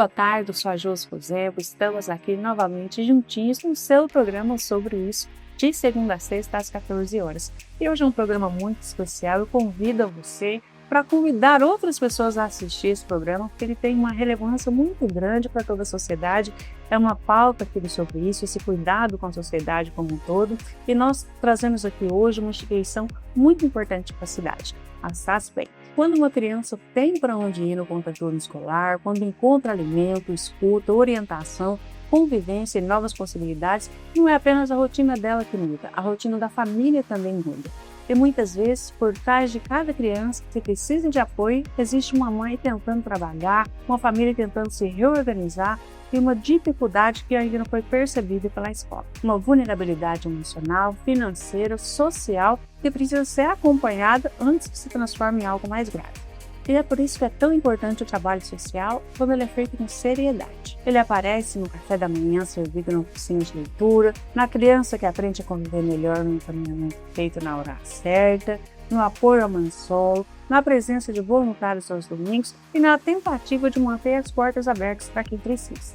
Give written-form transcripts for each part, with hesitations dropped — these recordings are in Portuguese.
boa tarde, eu sou a Josi Cozebo, estamos aqui novamente juntinhos no seu programa sobre isso, de segunda a sexta às 14 horas. E hoje é um programa muito especial, eu convido você para convidar outras pessoas a assistir esse programa, porque ele tem uma relevância muito grande para toda a sociedade, é uma pauta aqui sobre isso, esse cuidado com a sociedade como um todo, e nós trazemos aqui hoje uma instituição muito importante para a cidade, a SASBEM. Quando uma criança tem para onde ir no contato escolar, quando encontra alimento, escuta, orientação, convivência e novas possibilidades, não é apenas a rotina dela que muda, a rotina da família também muda. E muitas vezes, por trás de cada criança que precisa de apoio, existe uma mãe tentando trabalhar, uma família tentando se reorganizar e uma dificuldade que ainda não foi percebida pela escola. Uma vulnerabilidade emocional, financeira, social que precisa ser acompanhada antes que se transforme em algo mais grave. E é por isso que é tão importante o trabalho social quando ele é feito com seriedade. Ele aparece no café da manhã servido na oficina de leitura, na criança que aprende a conviver melhor no encaminhamento feito na hora certa, no apoio ao mãe solo, na presença de voluntários aos domingos e na tentativa de manter as portas abertas para quem precisa.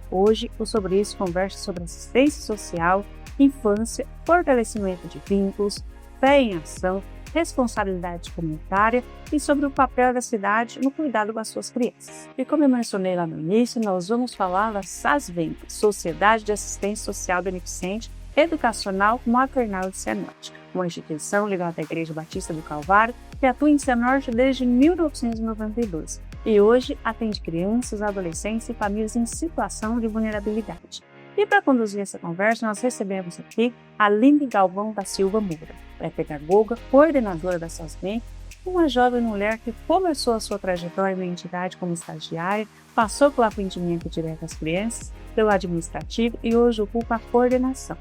Hoje, o Sobre Isso conversa sobre assistência social, infância, fortalecimento de vínculos, fé em ação, responsabilidade comunitária e sobre o papel da cidade no cuidado com as suas crianças. E como eu mencionei lá no início, nós vamos falar da SASBEM, Sociedade de Assistência Social Beneficente Educacional Maternal de Cianorte, uma instituição ligada à Igreja Batista do Calvário que atua em Cianorte desde 1992 e hoje atende crianças, adolescentes e famílias em situação de vulnerabilidade. E para conduzir essa conversa, nós recebemos aqui a Aline Galvão da Silva Moura. Ela é pedagoga, coordenadora da SASBEM, uma jovem mulher que começou a sua trajetória na entidade como estagiária, passou pelo atendimento direto às crianças, pelo administrativo e hoje ocupa a coordenação.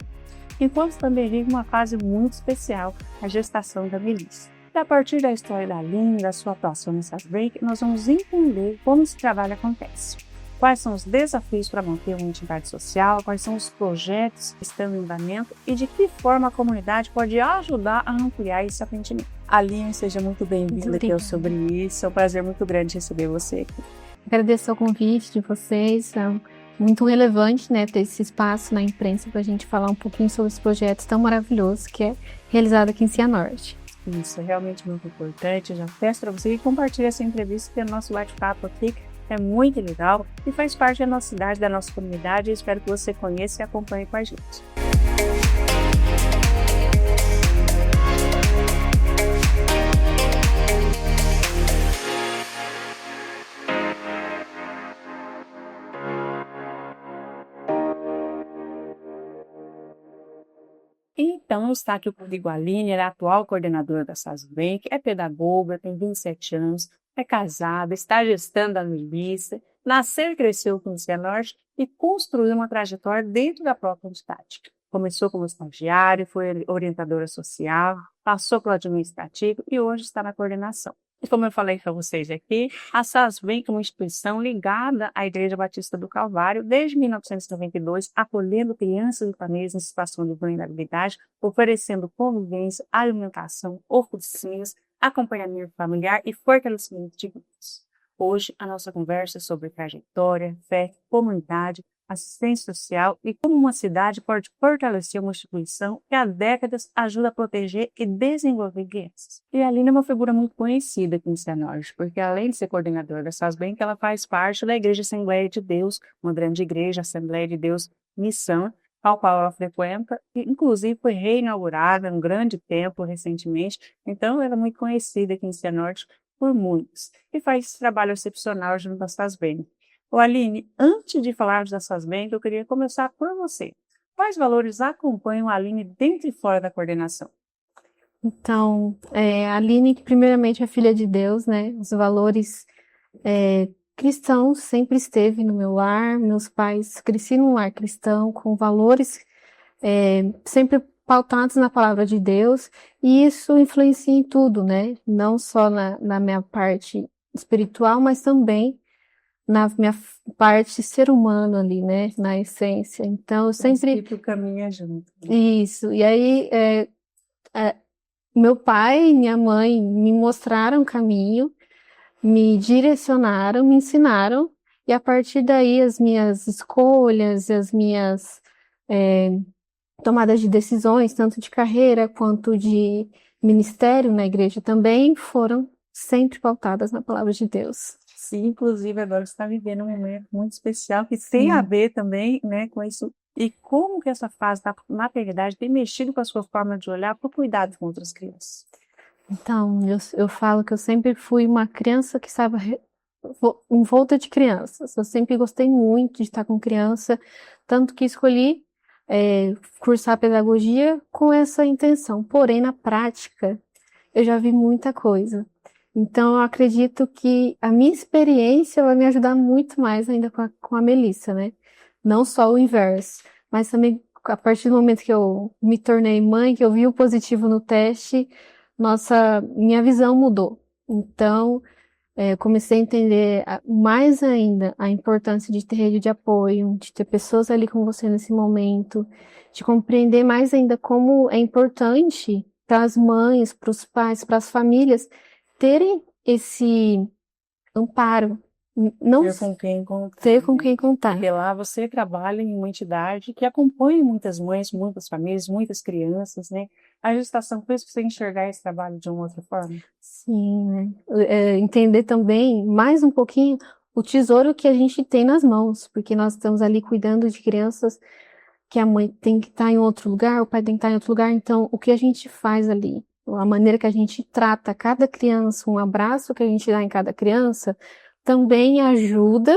Enquanto também vive uma fase muito especial, a gestação da Melissa. E a partir da história da Aline, da sua atuação na SASBEM, nós vamos entender como esse trabalho acontece. Quais são os desafios para manter uma entidade social, quais são os projetos que estão em andamento e de que forma a comunidade pode ajudar a ampliar esse atendimento. Aline, seja muito bem-vinda aqui ao Sobre Isso, é um prazer muito grande receber você aqui. Agradeço o convite de vocês, é muito relevante, né, ter esse espaço na imprensa para a gente falar um pouquinho sobre esse projeto tão maravilhoso que é realizado aqui em Cianorte. Isso, é realmente muito importante, eu já peço para você que compartilhe essa entrevista, porque o nosso bate-papo aqui é muito legal e faz parte da nossa cidade, da nossa comunidade. Eu espero que você conheça e acompanhe com a gente. Então, está aqui comigo a Aline, ela é a atual coordenadora da SASBEM, é pedagoga, tem 27 anos, é casada, está gestando a Melissa, nasceu e cresceu com o Cianorte e construiu uma trajetória dentro da própria entidade. Começou como estagiária, foi orientadora social, passou pelo administrativo e hoje está na coordenação. E como eu falei para vocês aqui, a SASBEM é uma instituição ligada à Igreja Batista do Calvário desde 1992, acolhendo crianças e famílias em situação de vulnerabilidade, oferecendo convivência, alimentação, oficinas, acompanhamento familiar e fortalecimento de vínculos. Hoje, a nossa conversa é sobre trajetória, fé, comunidade, assistência social e como uma cidade pode fortalecer uma instituição que há décadas ajuda a proteger e desenvolver crianças. E a Aline é uma figura muito conhecida aqui em Cianorte, porque além de ser coordenadora da SASBEM, ela faz parte da Igreja Assembleia de Deus, uma grande igreja, Assembleia de Deus Missão, ao qual ela frequenta, e inclusive foi reinaugurada um grande templo recentemente, então ela é muito conhecida aqui em Cianorte por muitos, e faz esse trabalho excepcional junto à SASBEM. Ô Aline, antes de falarmos da SASBEM, eu queria começar por você. Quais valores acompanham a Aline dentro e fora da coordenação? Então, a Aline, que primeiramente é filha de Deus, né? Os valores cristãos sempre esteve no meu lar, meus pais cresci num lar cristão, com valores sempre pautados na palavra de Deus, e isso influencia em tudo, né? Não só na minha parte espiritual, mas também na minha parte ser humano ali, né? Na essência. Então, eu sempre... O caminho é junto. Isso. E aí, meu pai e minha mãe me mostraram o caminho, me direcionaram, me ensinaram, E a partir daí, as minhas escolhas, as minhas tomadas de decisões, tanto de carreira quanto de ministério na igreja também, foram sempre pautadas na palavra de Deus. Sim, inclusive agora você está vivendo um momento muito especial que tem a ver também, né, com isso. E como que essa fase da maternidade tem mexido com a sua forma de olhar para o cuidado com outras crianças? Então, eu falo que eu sempre fui uma criança que estava envolta de crianças. Eu sempre gostei muito de estar com criança, tanto que escolhi cursar pedagogia com essa intenção. Porém, na prática, eu já vi muita coisa. Então, eu acredito que a minha experiência vai me ajudar muito mais ainda com a Melissa, né? Não só o inverso, mas também a partir do momento que eu me tornei mãe, que eu vi o positivo no teste, minha visão mudou. Então, comecei a entender mais ainda a importância de ter rede de apoio, de ter pessoas ali com você nesse momento, de compreender mais ainda como é importante para as mães, para os pais, para as famílias terem esse amparo, não Ter com quem contar. ter com quem contar. Porque lá você trabalha em uma entidade que acompanha muitas mães, muitas famílias, muitas crianças, né? A gestação fez você enxergar esse trabalho de uma outra forma? Sim, né? Entender também mais um pouquinho o tesouro que a gente tem nas mãos, porque nós estamos ali cuidando de crianças que a mãe tem que estar em outro lugar, o pai tem que estar em outro lugar, então o que a gente faz ali, a maneira que a gente trata cada criança, um abraço que a gente dá em cada criança, também ajuda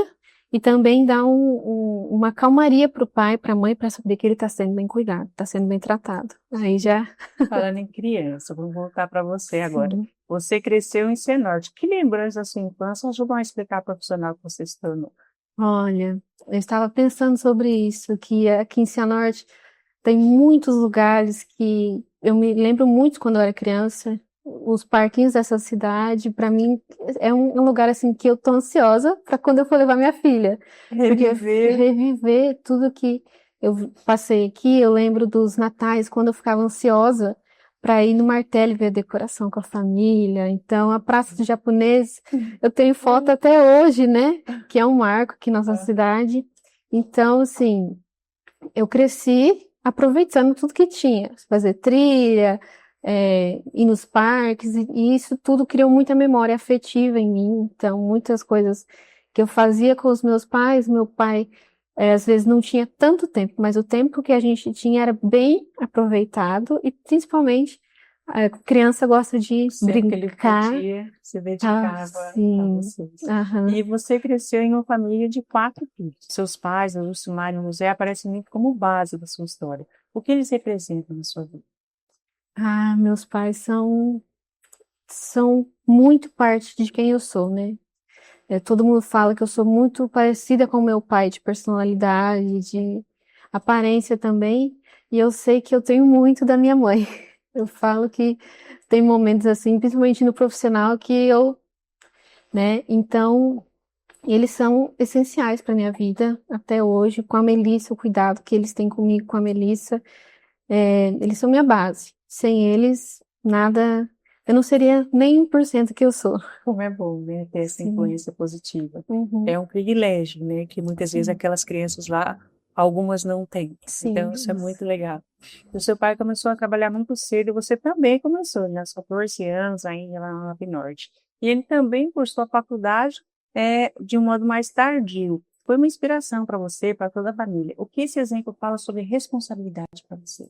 e também dá uma calmaria para o pai, para a mãe, para saber que ele está sendo bem cuidado, está sendo bem tratado. Aí já. Falando em criança, vou voltar para você agora. Sim. Você cresceu em Cianorte. Que lembranças da sua infância ajudam a explicar a profissional que você se tornou? Olha, eu estava pensando sobre isso, que aqui em Cianorte tem muitos lugares que eu me lembro muito quando eu era criança. Os parquinhos dessa cidade, para mim, é um lugar assim que eu tô ansiosa para quando eu for levar minha filha. Porque reviver tudo que eu passei aqui, eu lembro dos natais, quando eu ficava ansiosa para ir no Martelli ver a decoração com a família. Então, a Praça do Japonês, eu tenho foto até hoje, né? Que é um marco aqui na nossa cidade. Então, assim, eu cresci aproveitando tudo que tinha, fazer trilha, ir nos parques, e isso tudo criou muita memória afetiva em mim. Então, muitas coisas que eu fazia com os meus pais, meu pai às vezes não tinha tanto tempo, mas o tempo que a gente tinha era bem aproveitado, e principalmente a criança gosta de Sempre que ele brincar. podia, se dedicava a Sim. vocês. Aham. E você cresceu em uma família de 4 filhos. Seus pais, a Lucimar e o José, aparecem muito como base da sua história. O que eles representam na sua vida? Meus pais são muito parte de quem eu sou, né? Todo mundo fala que eu sou muito parecida com meu pai, de personalidade, de aparência também, e eu sei que eu tenho muito da minha mãe. Eu falo que tem momentos assim, principalmente no profissional, que né? Então, eles são essenciais para minha vida até hoje, com a Melissa, o cuidado que eles têm comigo, com a Melissa, eles são minha base. Sem eles, nada, eu não seria nem 1% que eu sou. Como é bom, né, ter essa Sim. influência positiva. Uhum. É um privilégio, né, que muitas vezes aquelas crianças lá, algumas não têm. Sim, Então, isso é muito legal. O seu pai começou a trabalhar muito cedo, e você também começou, né, aos 14 anos ainda lá na Norte. E ele também cursou a faculdade de um modo mais tardio. Foi uma inspiração para você, para toda a família. O que esse exemplo fala sobre responsabilidade para você?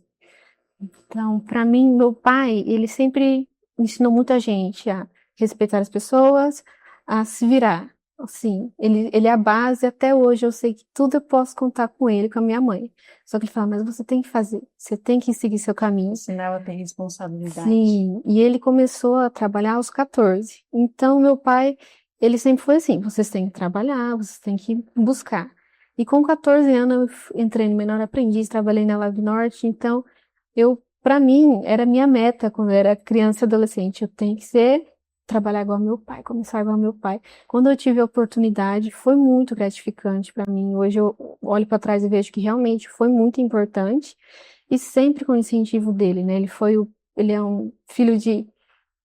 Então, para mim, meu pai, ele sempre ensinou muita gente a respeitar as pessoas, a se virar. Assim, ele é a base, até hoje eu sei que tudo eu posso contar com ele, com a minha mãe. Só que ele fala, mas você tem que fazer, você tem que seguir seu caminho. Ensinar ela a ter responsabilidade. Sim, e ele começou a trabalhar aos 14. Então, meu pai, ele sempre foi assim, vocês têm que trabalhar, vocês têm que buscar. E com 14 anos eu entrei no Menor Aprendiz, trabalhei na Lab Norte, então para mim, era minha meta quando eu era criança e adolescente, eu tenho que trabalhar igual meu pai, começar igual meu pai. Quando eu tive a oportunidade, foi muito gratificante para mim. Hoje eu olho para trás e vejo que realmente foi muito importante, e sempre com o incentivo dele, né? Ele é um filho de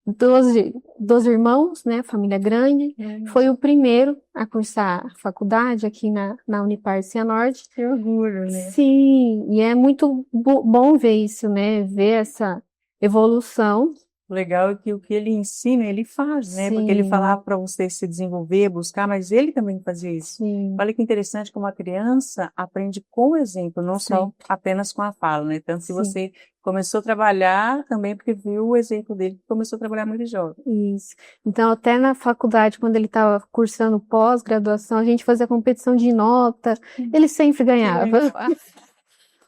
12 irmãos, né? Família grande. Foi o primeiro a cursar a faculdade aqui na Unipar de Cianorte. Que orgulho, né? Sim, e é muito bom ver isso, né? Ver essa evolução. O legal é que o que ele ensina, ele faz, né? Porque ele Sim, falava para você se desenvolver, buscar, mas ele também fazia isso. sim, Olha que interessante como a criança aprende com o exemplo, não só sim, apenas com a fala, né? Tanto que sim. você começou a trabalhar também porque viu o exemplo dele, que começou a trabalhar muito jovem. Isso. Então, até na faculdade, quando ele estava cursando pós-graduação, a gente fazia competição de nota, ele sempre ganhava.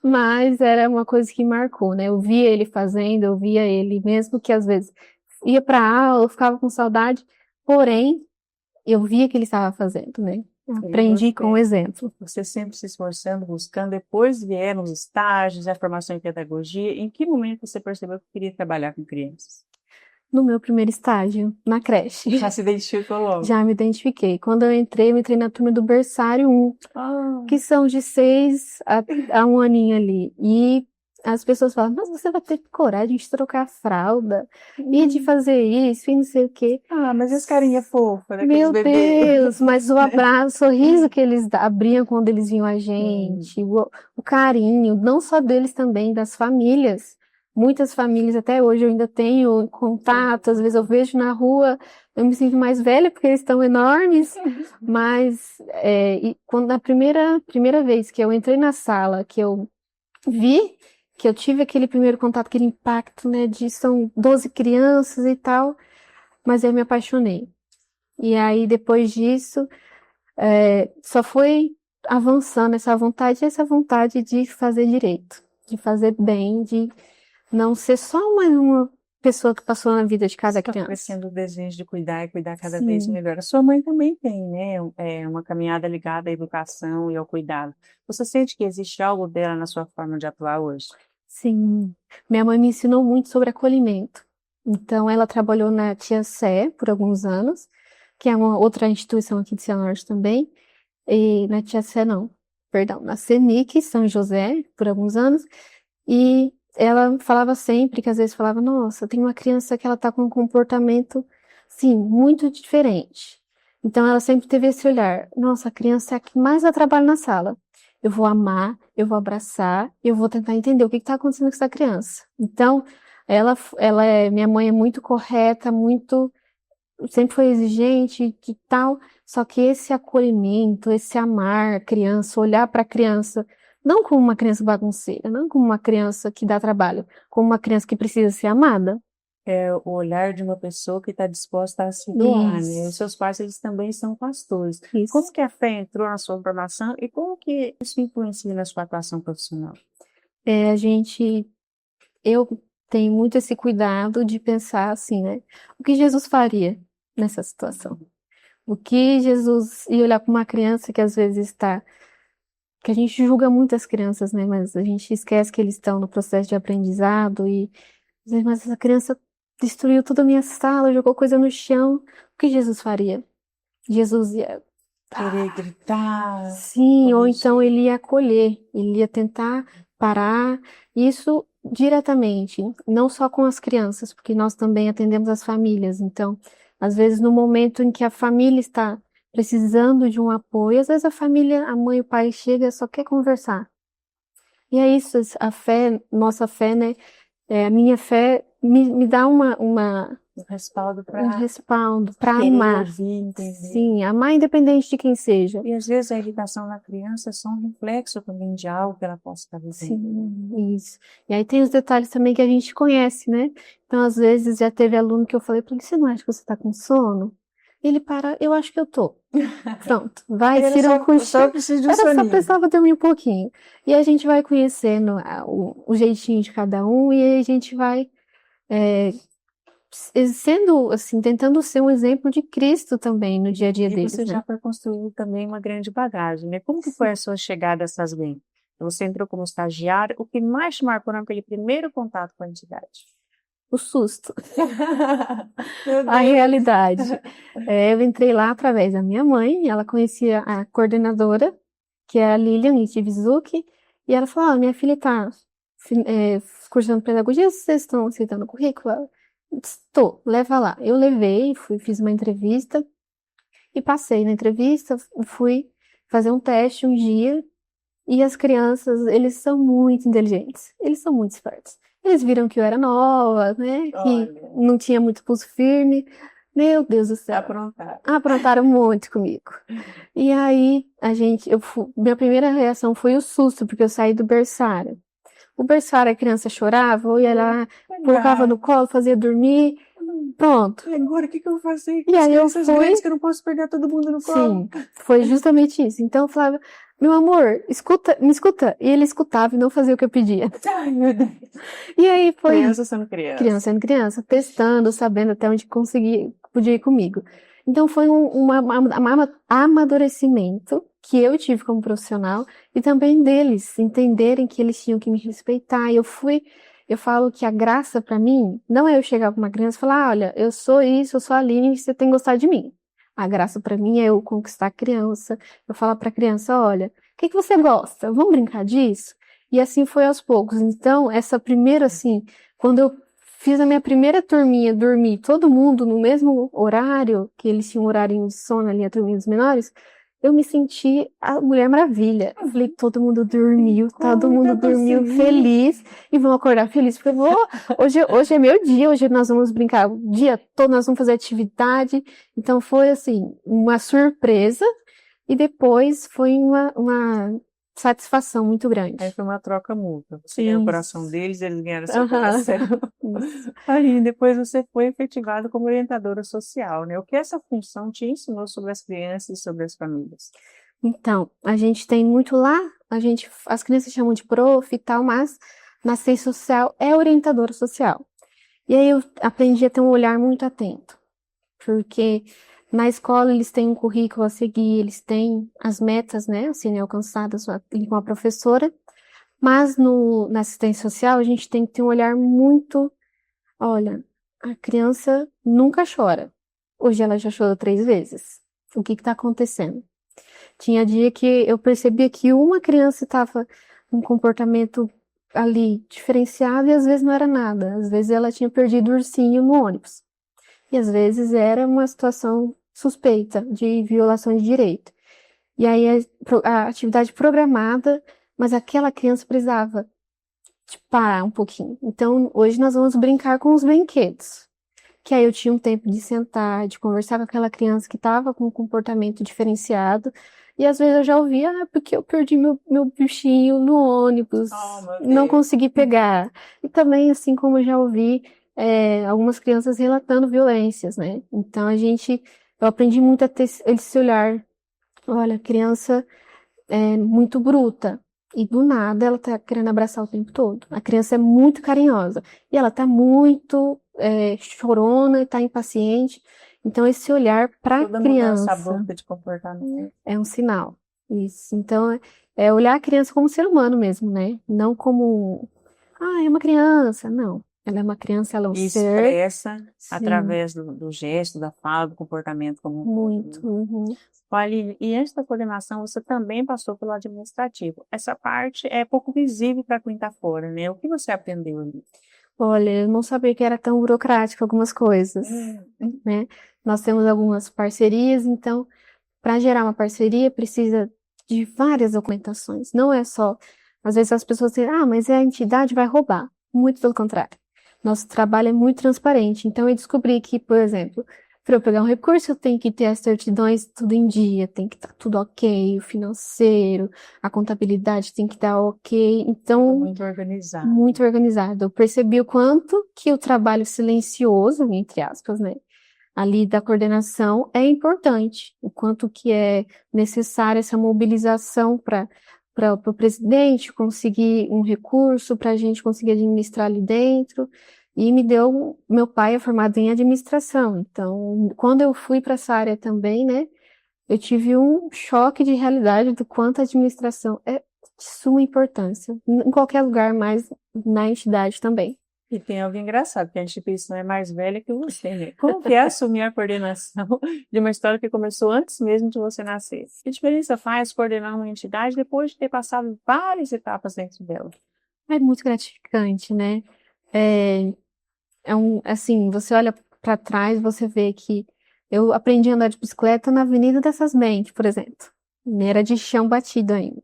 Mas era uma coisa que marcou, né? Eu via ele fazendo, eu via ele, mesmo que às vezes ia para aula, eu ficava com saudade, porém, eu via que ele estava fazendo, né? Eu E aprendi com o exemplo. você sempre se esforçando, buscando, depois vieram os estágios, a formação em pedagogia. Em que momento você percebeu que queria trabalhar com crianças? No meu primeiro estágio, na creche. Já se identificou logo? Já me identifiquei. Quando eu entrei na turma do berçário 1, Ah, que são de 6 a 1 aninho ali. E as pessoas falam, mas você vai ter coragem de trocar a fralda e de fazer isso e não sei o quê. mas esse carinha fofa, daqueles Meu bebês. Deus, mas o abraço, o sorriso que eles abriam quando eles viam a gente, o carinho, não só deles também, das famílias. Muitas famílias, até hoje eu ainda tenho contato, às vezes eu vejo na rua, eu me sinto mais velha porque eles estão enormes, mas e quando na primeira vez que eu entrei na sala, que eu vi, que eu tive aquele primeiro contato, aquele impacto, né, de são 12 crianças e tal, mas eu me apaixonei. E aí, depois disso, só foi avançando essa vontade de fazer direito, de fazer bem, de não ser só uma pessoa que passou na vida de cada Está criança. crescendo o desejo de cuidar e cuidar cada Sim. vez melhor. A sua mãe também tem, né? Uma caminhada ligada à educação e ao cuidado. Você sente que existe algo dela na sua forma de atuar hoje? Sim. Minha mãe me ensinou muito sobre acolhimento. Então, ela trabalhou na Tia Sé por alguns anos, que é uma outra instituição aqui de Cianorte também. E na Tia Sé, não, perdão, na CENIC, São José, por alguns anos. E ela falava sempre, que às vezes falava, nossa, tem uma criança que ela tá com um comportamento, sim, muito diferente. Então ela sempre teve esse olhar, nossa, a criança é a que mais dá trabalho na sala. Eu vou amar, eu vou abraçar, eu vou tentar entender o que está acontecendo com essa criança. Então, minha mãe é muito correta, sempre foi exigente e tal, só que esse acolhimento, esse amar a criança, olhar para a criança, não como uma criança bagunceira, não como uma criança que dá trabalho, como uma criança que precisa ser amada. É o olhar de uma pessoa que está disposta a se doar, né? Isso. Os seus pais, eles também são pastores. Isso. Como que a fé entrou na sua formação e como que isso influencia na sua atuação profissional? Eu tenho muito esse cuidado de pensar assim, né? O que Jesus faria nessa situação? O que Jesus ia olhar para uma criança que às vezes está, que a gente julga muito as crianças, né? Mas a gente esquece que eles estão no processo de aprendizado e dizer, mas essa criança destruiu toda a minha sala, jogou coisa no chão. O que Jesus faria? Jesus ia Querer gritar. sim, ou então ele ia acolher, ele ia tentar parar isso diretamente, não só com as crianças, porque nós também atendemos as famílias. Então, às vezes, no momento em que a família está precisando de um apoio, às vezes a família, a mãe e o pai chega e só quer conversar. E é isso, a fé, nossa fé, né? A minha fé me dá um respaldo para amar. Ouvir, entender. Sim, amar independente de quem seja. E às vezes a irritação na criança é só um reflexo também de algo que ela possa estar vivendo. Sim, isso. E aí tem os detalhes também que a gente conhece, né? Então, às vezes, já teve aluno que eu falei para ele, você não acha que você está com sono? Ele para, eu acho que eu tô. Pronto, vai, tira um cochilo. Só precisa de um Era só soninho. precisava dormir um pouquinho. E a gente vai conhecendo o jeitinho de cada um e aí a gente vai sendo, assim, tentando ser um exemplo de Cristo também no dia a dia E deles, você né? já foi construindo também uma grande bagagem, né? Como que foi a sua chegada a Sasbem? Você entrou como estagiária, o que mais te marcou naquele primeiro contato com a entidade? O susto. A realidade. Eu entrei lá através da minha mãe, ela conhecia a coordenadora, que é a Lilian Nitivizuki, e ela falou, minha filha está cursando pedagogia, vocês estão aceitando o currículo? Estou, leva lá. Eu levei, fiz uma entrevista e passei na entrevista, fui fazer um teste um dia e as crianças, eles são muito inteligentes, eles são muito espertos. Eles viram que eu era nova, né, que Olha, não tinha muito pulso firme. Meu Deus do céu, aprontar. aprontaram muito comigo. E aí, minha primeira reação foi o susto, porque eu saí do berçário. O berçário, a criança chorava, eu ia lá, colocava no colo, fazia dormir, pronto. E agora, o que eu vou fazer? E aí eu Crianças fui, grandes que eu não posso perder todo mundo no colo. sim, foi justamente isso. Então eu falava, meu amor, escuta, me escuta. E ele escutava e não fazia o que eu pedia. Ai, meu Deus. E aí foi Criança sendo criança. sendo criança, testando, sabendo até onde podia ir comigo. Então foi um amadurecimento que eu tive como profissional e também deles entenderem que eles tinham que me respeitar. Eu falo que a graça para mim não é eu chegar com uma criança e falar, olha, eu sou isso, eu sou a Aline e você tem que gostar de mim. A graça para mim é eu conquistar a criança, eu falar para a criança, olha, o que você gosta? Vamos brincar disso? E assim foi aos poucos. Então, essa primeira, assim, quando eu fiz a minha primeira turminha, dormi todo mundo no mesmo horário, que eles tinham um horário de sono ali, a turminha dos menores, eu me senti a Mulher Maravilha. Eu falei, todo mundo dormiu, todo mundo dormiu feliz e vão acordar felizes. Porque hoje é meu dia, hoje nós vamos brincar o dia todo, nós vamos fazer atividade. Então foi assim, uma surpresa e depois foi uma satisfação muito grande. Aí foi uma troca mútua. Você ganhou o coração deles, eles ganharam seu Aham. coração. Isso. Aí depois você foi efetivada como orientadora social, né? O que essa função te ensinou sobre as crianças e sobre as famílias? Então, a gente tem muito lá, as crianças chamam de prof e tal, mas na assistência social é orientadora social. E aí eu aprendi a ter um olhar muito atento, porque na escola eles têm um currículo a seguir, eles têm as metas, né, assim, alcançadas com a professora, mas na assistência social a gente tem que ter um olhar muito, olha, a criança nunca chora. Hoje ela já chorou 3 vezes. O que está acontecendo? Tinha dia que eu percebia que uma criança estava com um comportamento ali diferenciado e às vezes não era nada. Às vezes ela tinha perdido o ursinho no ônibus. E às vezes era uma situação suspeita de violação de direito. E aí a atividade programada, mas aquela criança precisava de parar um pouquinho. Então hoje nós vamos brincar com os brinquedos. Que aí eu tinha um tempo de sentar, de conversar com aquela criança que estava com um comportamento diferenciado. E às vezes eu já ouvia, porque eu perdi meu bichinho no ônibus, meu não Deus. consegui pegar. E também, assim como eu já ouvi, algumas crianças relatando violências, né? Então eu aprendi muito a ter esse olhar. Olha, a criança é muito bruta. E do nada ela tá querendo abraçar o tempo todo. A criança é muito carinhosa. E ela tá muito chorona e tá impaciente. Então, esse olhar para a Toda mudança criança abrupta de comportamento. é um sinal. Isso. Então, é olhar a criança como ser humano mesmo, né? Não como, é uma criança. Não. Ela é uma criança, ela é um E ser. expressa Sim, através do gesto, da fala, do comportamento como um todo, muito. né? Uhum. Aline, e antes da coordenação, você também passou pelo administrativo. Essa parte é pouco visível para quem está fora, né? O que você aprendeu ali? Olha, eu não sabia que era tão burocrático algumas coisas, né? Nós temos algumas parcerias, então, para gerar uma parceria, precisa de várias documentações. Não é só, às vezes as pessoas dizem, mas a entidade vai roubar. Muito pelo contrário. Nosso trabalho é muito transparente. Então, eu descobri que, por exemplo, para eu pegar um recurso, eu tenho que ter as certidões tudo em dia, tem que estar tudo ok, o financeiro, a contabilidade tem que estar ok. Então, Muito organizado. muito organizado. Eu percebi o quanto que o trabalho silencioso, entre aspas, né, ali da coordenação é importante, o quanto que é necessária essa mobilização para o presidente conseguir um recurso, para a gente conseguir administrar ali dentro. E meu pai é formado em administração, então quando eu fui para essa área também, né, eu tive um choque de realidade do quanto a administração é de suma importância, em qualquer lugar, mas na entidade também. E tem algo engraçado, que a instituição é mais velha que você, né? Como que é assumir a coordenação de uma história que começou antes mesmo de você nascer? Que diferença faz coordenar uma entidade depois de ter passado várias etapas dentro dela? É muito gratificante, né? assim, você olha para trás, você vê que eu aprendi a andar de bicicleta na Avenida dessas Mentes, por exemplo. Era de chão batido ainda.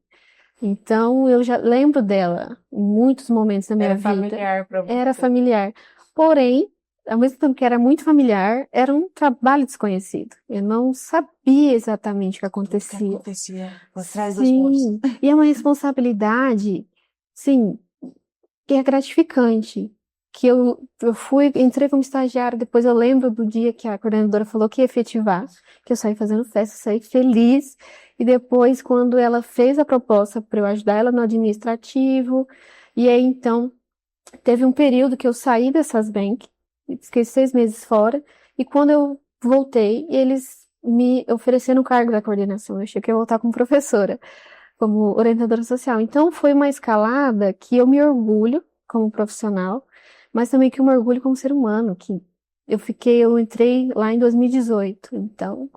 Então, eu já lembro dela em muitos momentos da minha Era vida. familiar para Era você. familiar. Porém, ao mesmo tempo que era muito familiar, era um trabalho desconhecido. Eu não sabia exatamente o que O que acontecia. acontecia por trás dos muros? Sim, e é uma responsabilidade, sim, que é gratificante. Que eu entrei como estagiária, depois eu lembro do dia que a coordenadora falou que ia efetivar, que eu saí fazendo festa, saí feliz. E depois, quando ela fez a proposta para eu ajudar ela no administrativo, e aí então teve um período que eu saí dessas bank, fiquei 6 meses fora, e quando eu voltei, eles me ofereceram o cargo da coordenação. Eu achei que eu ia voltar como professora, como orientadora social. Então foi uma escalada que eu me orgulho como profissional, mas também que eu me orgulho como ser humano, que eu entrei lá em 2018, então,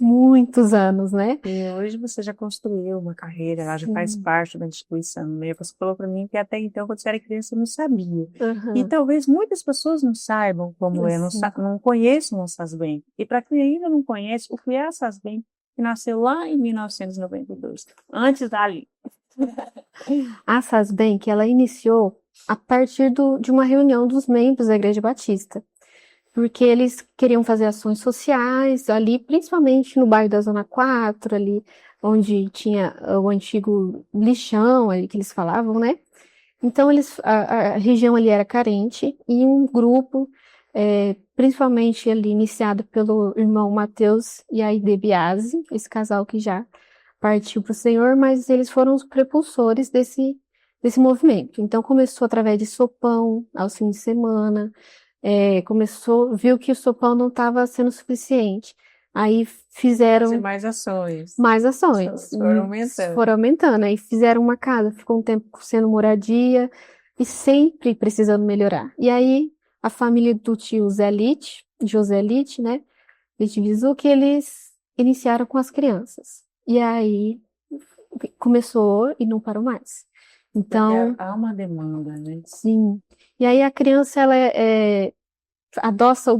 muitos anos, né? E hoje você já construiu uma carreira, ela já faz Sim. parte da instituição, né? Você falou para mim que até então, quando você era criança, não sabia. E Aham. talvez muitas pessoas não saibam como é, Sim. não conheçam o Sasbem. E para quem ainda não conhece, o que é a Sasbem, que nasceu lá em 1992, antes dali. A Sasbank, ela iniciou a partir de uma reunião dos membros da Igreja Batista, porque eles queriam fazer ações sociais ali, principalmente no bairro da Zona 4, ali onde tinha o antigo lixão ali que eles falavam, né? Então a região ali era carente e um grupo, principalmente ali iniciado pelo irmão Mateus e a Aide Biasi, esse casal que já partiu para o Senhor, mas eles foram os prepulsores desse movimento. Então começou através de sopão aos fins de semana, viu que o sopão não estava sendo suficiente. Aí Fazer fizeram mais ações. mais ações, Foram aumentando. foram aumentando. Aí fizeram uma casa, ficou um tempo sendo moradia e sempre precisando melhorar. E aí a família do tio Zé Lite, José Lite, né? Lite Bizu, que eles iniciaram com as crianças. E aí começou e não parou mais. Então, Há uma demanda, né? sim. E aí a criança, ela adoça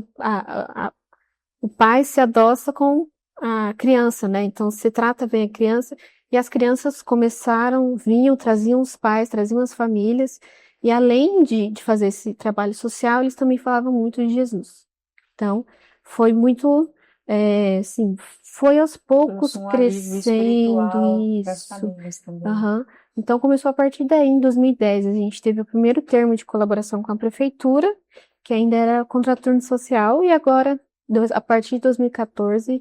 o pai se adoça com a criança, né? Então se trata bem a criança e as crianças vinham, traziam os pais, traziam as famílias e além de fazer esse trabalho social, eles também falavam muito de Jesus. Então foi muito, assim, foi aos poucos Trouxe um alívio espiritual crescendo para as isso. famílias também. Aham. Então começou a partir daí, em 2010, a gente teve o primeiro termo de colaboração com a prefeitura, que ainda era contraturno social, e agora, a partir de 2014,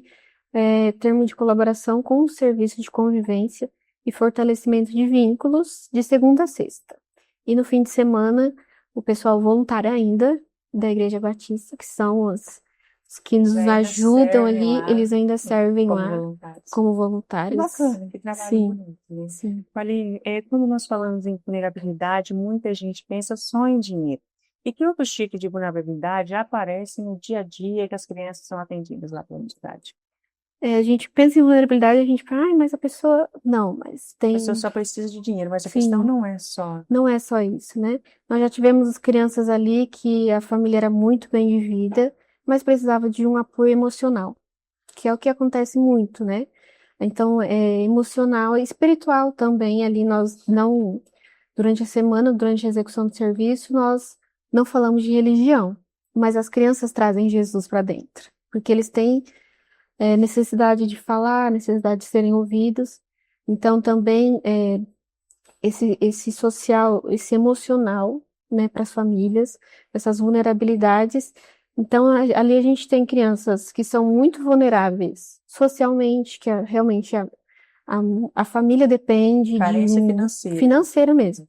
termo de colaboração com o serviço de convivência e fortalecimento de vínculos de segunda a sexta. E no fim de semana, o pessoal voluntário ainda da Igreja Batista, que são os que nos Ainda ajudam servem ali, lá eles ainda servem como lá voluntários. como Que voluntários. bacana, que trabalho Sim, bonito, né? sim. Aline, quando nós falamos em vulnerabilidade, muita gente pensa só em dinheiro. E que outros tipos de vulnerabilidade aparecem no dia a dia que as crianças são atendidas lá pela entidade? A gente pensa em vulnerabilidade, a gente fala, ai, mas a pessoa. Não, mas A pessoa tem. só precisa de dinheiro, mas a questão Sim, não é só. não é só isso, né? Nós já tivemos crianças ali que a família era muito bem de vida, mas precisava de um apoio emocional, que é o que acontece muito, né? Então, emocional e espiritual também ali nós não, durante a semana, durante a execução do serviço, nós não falamos de religião, mas as crianças trazem Jesus para dentro, porque eles têm necessidade de falar, necessidade de serem ouvidos. Então, também esse social, esse emocional, né, para as famílias, essas vulnerabilidades. Então, ali a gente tem crianças que são muito vulneráveis socialmente, que realmente a, a família depende Carência financeira. financeira mesmo.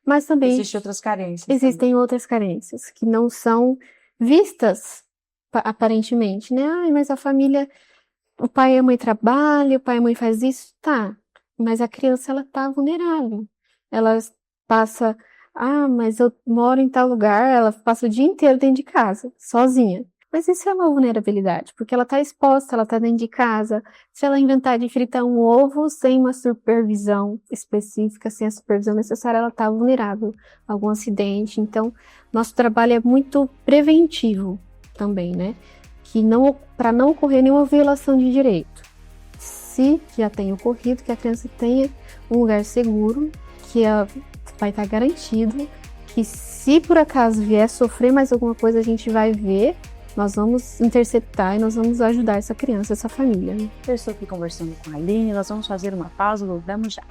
Mas também Existem outras carências também. existem outras carências que não são vistas aparentemente, né? Ai, mas a família, o pai e a mãe trabalham, o pai e a mãe faz isso, tá? Mas a criança ela tá vulnerável. Ela passa, mas eu moro em tal lugar, ela passa o dia inteiro dentro de casa, sozinha. Mas isso é uma vulnerabilidade, porque ela está exposta, ela está dentro de casa. Se ela inventar de fritar um ovo sem uma supervisão específica, sem a supervisão necessária, ela está vulnerável a algum acidente. Então, nosso trabalho é muito preventivo também, né? Que não, para não ocorrer nenhuma violação de direito. Se já tem ocorrido, que a criança tenha um lugar seguro, que vai estar garantido, que se por acaso vier sofrer mais alguma coisa, a gente vai ver. Nós vamos interceptar e nós vamos ajudar essa criança, essa família. Né? Eu estou aqui conversando com a Aline, nós vamos fazer uma pausa, voltamos já.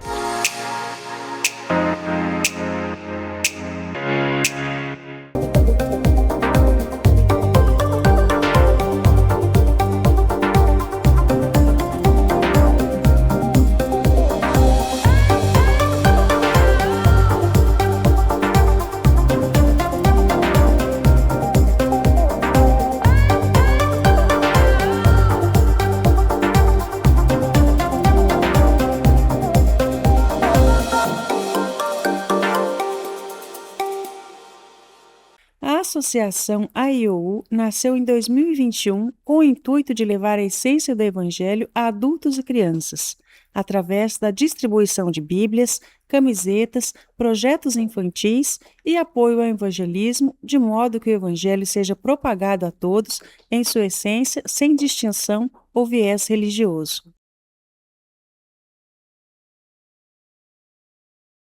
A Associação AIOU nasceu em 2021 com o intuito de levar a essência do Evangelho a adultos e crianças, através da distribuição de Bíblias, camisetas, projetos infantis e apoio ao evangelismo, de modo que o Evangelho seja propagado a todos em sua essência, sem distinção ou viés religioso.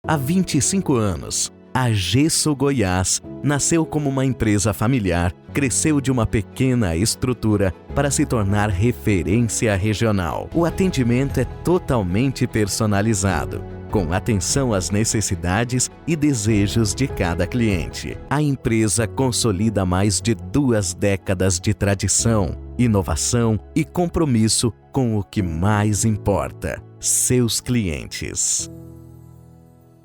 Há 25 anos, a Gesso Goiás nasceu como uma empresa familiar, cresceu de uma pequena estrutura para se tornar referência regional. O atendimento é totalmente personalizado, com atenção às necessidades e desejos de cada cliente. A empresa consolida mais de 2 décadas de tradição, inovação e compromisso com o que mais importa: seus clientes.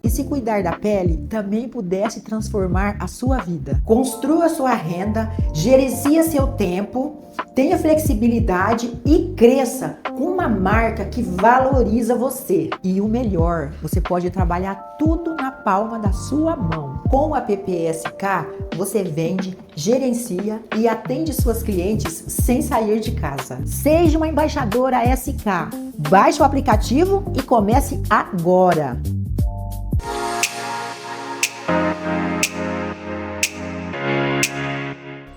E se cuidar da pele também pudesse transformar a sua vida? Construa sua renda, gerencie seu tempo, tenha flexibilidade e cresça com uma marca que valoriza você. E o melhor, você pode trabalhar tudo na palma da sua mão. Com a PPSK, você vende, gerencia e atende suas clientes sem sair de casa. Seja uma embaixadora SK. Baixe o aplicativo e comece agora.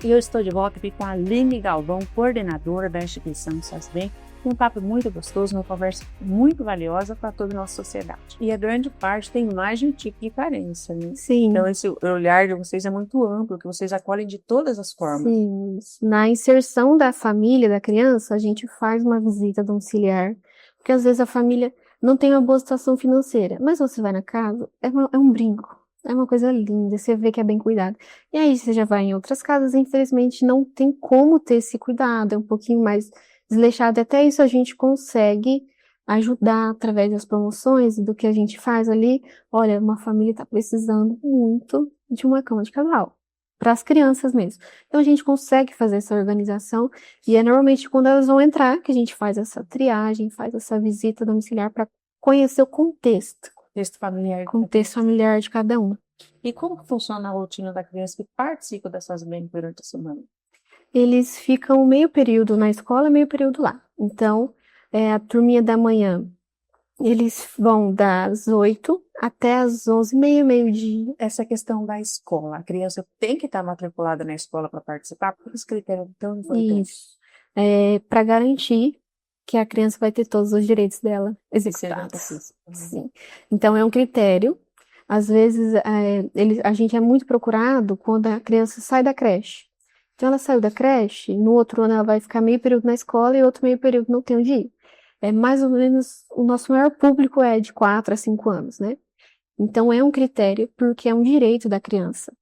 E eu estou de volta aqui com a Aline Galvão, coordenadora da instituição SASBEM, um papo muito gostoso, uma conversa muito valiosa para toda a nossa sociedade. E a grande parte tem mais de um tipo de carência, né? Sim. Então esse olhar de vocês é muito amplo, que vocês acolhem de todas as formas. Sim. Na inserção da família, da criança, a gente faz uma visita domiciliar, porque às vezes a família não tem uma boa situação financeira, mas você vai na casa, é um brinco. É uma coisa linda, você vê que é bem cuidado. E aí você já vai em outras casas, infelizmente não tem como ter esse cuidado, é um pouquinho mais desleixado. Até isso a gente consegue ajudar através das promoções e do que a gente faz ali. Olha, uma família está precisando muito de uma cama de casal, para as crianças mesmo. Então a gente consegue fazer essa organização e é normalmente quando elas vão entrar que a gente faz essa triagem, faz essa visita domiciliar para conhecer o contexto. Contexto familiar de cada um. E como que funciona a rotina da criança que participa da SASBEM durante a semana? Eles ficam meio período na escola, meio período lá. Então, a turminha da manhã, eles vão das 8 até as 11h30, meio-dia. Essa questão da escola, a criança tem que estar matriculada na escola para participar? Por que esse critério é tão importante? Isso. Para garantir que a criança vai ter todos os direitos dela executados. Sim. Então, é um critério. Às vezes, a gente é muito procurado quando a criança sai da creche. Então, ela saiu da creche, no outro ano ela vai ficar meio período na escola e outro meio período não tem onde ir. Mais ou menos, o nosso maior público é de 4 a 5 anos, né? Então, é um critério porque é um direito da criança.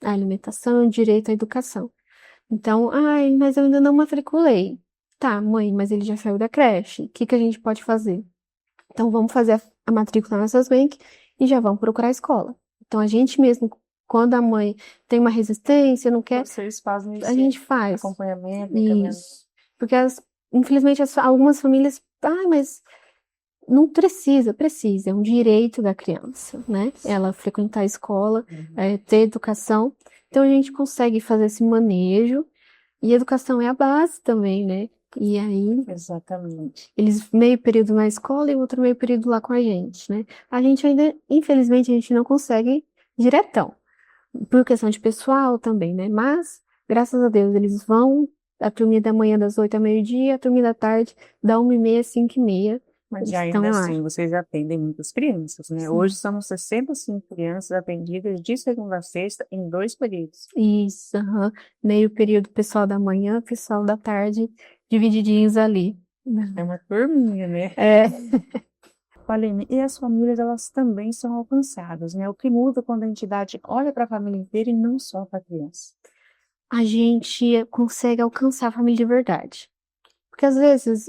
A alimentação é um direito à educação. Então, mas eu ainda não matriculei. Tá, mãe, mas ele já saiu da creche. O que a gente pode fazer? Então, vamos fazer a matrícula na SASBEM e já vamos procurar a escola. Então, a gente mesmo, quando a mãe tem uma resistência, não quer... Vocês fazem isso? A gente faz. Acompanhamento. Isso. Porque, infelizmente, algumas famílias... mas não precisa. É um direito da criança, né? Ela frequentar a escola, ter educação. Então, a gente consegue fazer esse manejo E educação é a base também, né? E aí, Exatamente. eles meio período na escola e outro meio período lá com a gente, né? A gente ainda, infelizmente, a gente não consegue diretão, por questão de pessoal também, né? Mas, graças a Deus, eles vão, a turminha da manhã das 8 ao meio-dia, a turminha da tarde da 1h30 às 5h30, Mas eles estão ainda lá. assim, vocês atendem muitas crianças, né? Sim. Hoje são 65 crianças atendidas de segunda a sexta em 2 períodos. Isso, aham. Meio período pessoal da manhã, pessoal da tarde, divididinhos ali. É uma turminha, né? É, Aline, e as famílias, elas também são alcançadas, né? O que muda quando a entidade olha para a família inteira e não só para a criança? a gente consegue alcançar a família de verdade. Porque às vezes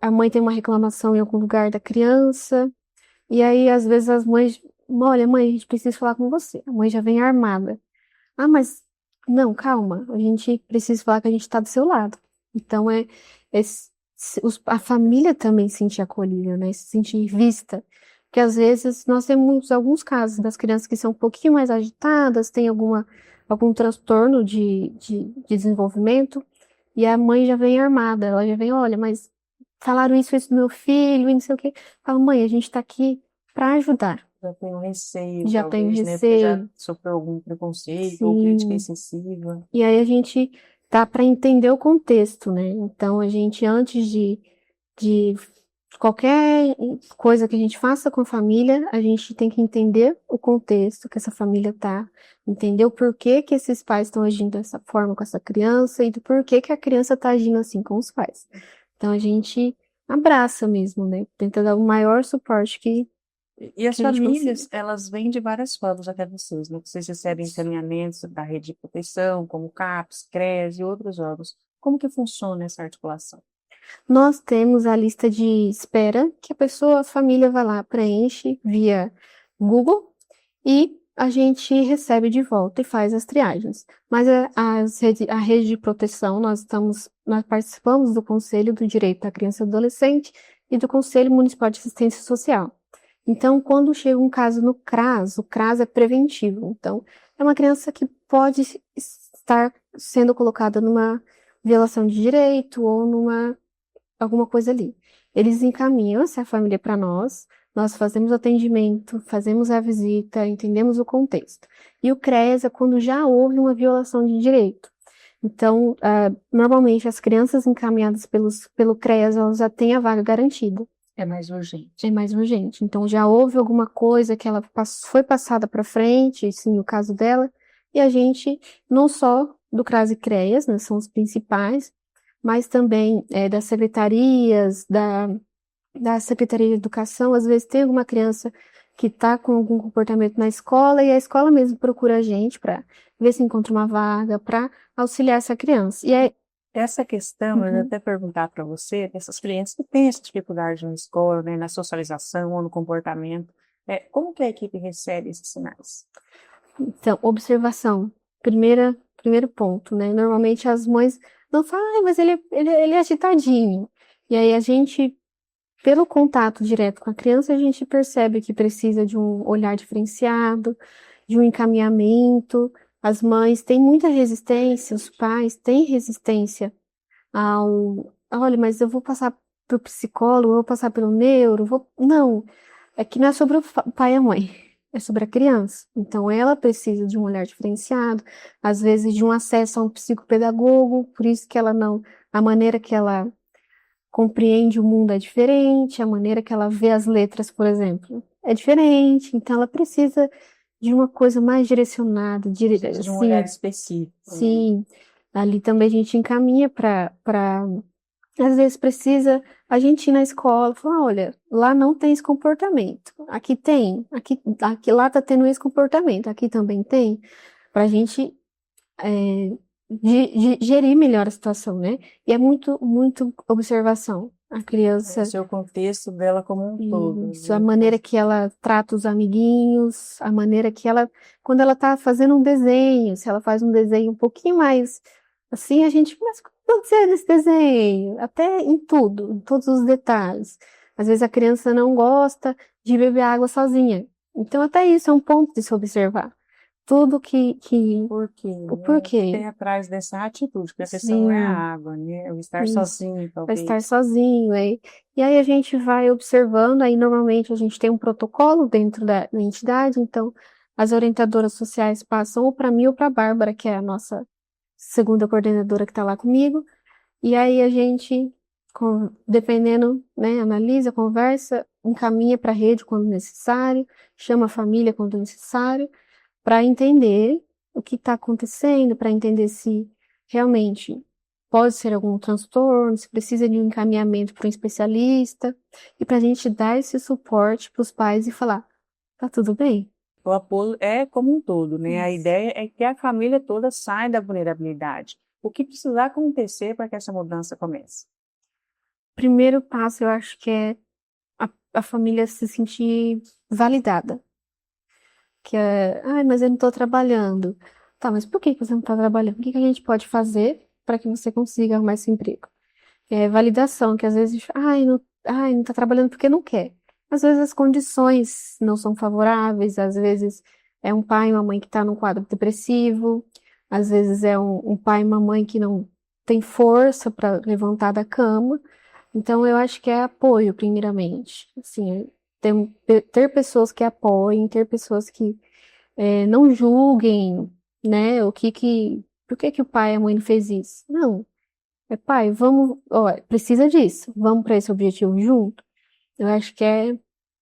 a mãe tem uma reclamação em algum lugar da criança, e aí às vezes as mães, olha, mãe, a gente precisa falar com você. A mãe já vem armada. Ah, mas não, calma, a gente precisa falar que a gente está do seu lado. Então a família também se sentir acolhida, né? Se sentir vista. Porque às vezes nós temos alguns casos das crianças que são um pouquinho mais agitadas, têm algum transtorno de desenvolvimento, e a mãe já vem armada, ela já vem, olha, mas falaram isso do meu filho, e não sei o quê. Fala, mãe, a gente está aqui para ajudar. Já tenho receio, Já tenho talvez, né? Porque já receio. sofreu algum preconceito ou crítica Sim. excessiva. E aí a gente tá para entender o contexto, né? Então a gente, antes de qualquer coisa que a gente faça com a família, a gente tem que entender o contexto que essa família tá, entender o porquê que esses pais estão agindo dessa forma com essa criança e do porquê que a criança tá agindo assim com os pais. Então a gente abraça mesmo, né? Tenta dar o maior suporte que E as que a gente famílias, consiga. elas vêm de várias formas até vocês, né? Vocês recebem encaminhamentos da rede de proteção, como CAPS, CREAS e outros órgãos. Como que funciona essa articulação? Nós temos a lista de espera que a família vai lá, preenche via Google e a gente recebe de volta e faz as triagens. Mas a rede de proteção, nós participamos do Conselho do Direito da Criança e do Adolescente e do Conselho Municipal de Assistência Social. Então, quando chega um caso no CRAS, o CRAS é preventivo. Então, é uma criança que pode estar sendo colocada numa violação de direito ou alguma coisa ali. Eles encaminham essa família para nós fazemos o atendimento, fazemos a visita, entendemos o contexto. E o CREAS é quando já houve uma violação de direito. Então, normalmente as crianças encaminhadas pelo CREAS, elas já têm a vaga garantida. É mais urgente. É mais urgente. Então, já houve alguma coisa que ela foi passada para frente, sim, o caso dela, e a gente, não só do CRAS e CREAS, né, são os principais, mas também das secretarias, da Secretaria de Educação, às vezes tem alguma criança que está com algum comportamento na escola e a escola mesmo procura a gente para ver se encontra uma vaga, para auxiliar essa criança. E essa questão, eu ia até perguntar para você, dessas crianças que têm essa dificuldade na escola, né, na socialização ou no comportamento, como que a equipe recebe esses sinais? Então, observação. Primeiro ponto, né? Normalmente as mães não falam, mas ele é agitadinho. E aí a gente, pelo contato direto com a criança, a gente percebe que precisa de um olhar diferenciado, de um encaminhamento. As mães têm muita resistência, os pais têm resistência olha, mas eu vou passar para o psicólogo, eu vou passar pelo neuro, não, é que não é sobre o pai e a mãe, é sobre a criança. Então ela precisa de um olhar diferenciado, às vezes de um acesso a um psicopedagogo, por isso que a maneira que ela compreende o mundo é diferente, a maneira que ela vê as letras, por exemplo, é diferente, então ela precisa de uma coisa mais direcionada, De um olhar específico. Sim, ali também a gente encaminha para às vezes precisa a gente ir na escola e falar, olha, lá não tem esse comportamento, aqui tem, aqui lá tá tendo esse comportamento, aqui também tem, para a gente gerir melhor a situação, né? E é muito observação. A criança. O seu contexto dela como um todo. Isso, a maneira que ela trata os amiguinhos, a maneira que quando ela tá fazendo um desenho, se ela faz um desenho um pouquinho mais assim, a gente, mas o que aconteceu nesse desenho? Até em tudo, em todos os detalhes. Às vezes a criança não gosta de beber água sozinha. Então, até isso é um ponto de se observar. tudo que Por quê, o né? porquê. Tem atrás dessa atitude, porque a questão não é a Sim, água, né? É o estar isso. sozinho, Vai estar talvez. sozinho, aí. E aí a gente vai observando, aí normalmente a gente tem um protocolo dentro da entidade, então as orientadoras sociais passam ou para mim ou para a Bárbara, que é a nossa segunda coordenadora que está lá comigo, e aí a gente, dependendo, né, analisa, conversa, encaminha para a rede quando necessário, chama a família quando necessário, para entender o que está acontecendo, para entender se realmente pode ser algum transtorno, se precisa de um encaminhamento para um especialista, e para a gente dar esse suporte para os pais e falar, tá tudo bem. O apoio é como um todo, né? A Isso. ideia é que a família toda saia da vulnerabilidade. O que precisa acontecer para que essa mudança comece? Primeiro passo, eu acho que é a família se sentir validada. Que é, ai, mas eu não estou trabalhando. Tá, mas por que que você não está trabalhando? O que que a gente pode fazer para que você consiga arrumar esse emprego? É validação, que às vezes, ai, não está trabalhando porque não quer. Às vezes as condições não são favoráveis, às vezes é um pai e uma mãe que está num quadro depressivo, às vezes é um pai e uma mãe que não tem força para levantar da cama. Então, eu acho que é apoio, primeiramente. Assim, ter pessoas que apoiem, ter pessoas que não julguem, né? Por que que o pai e a mãe não fez isso? Não, pai, vamos, ó, precisa disso, vamos para esse objetivo junto. Eu acho que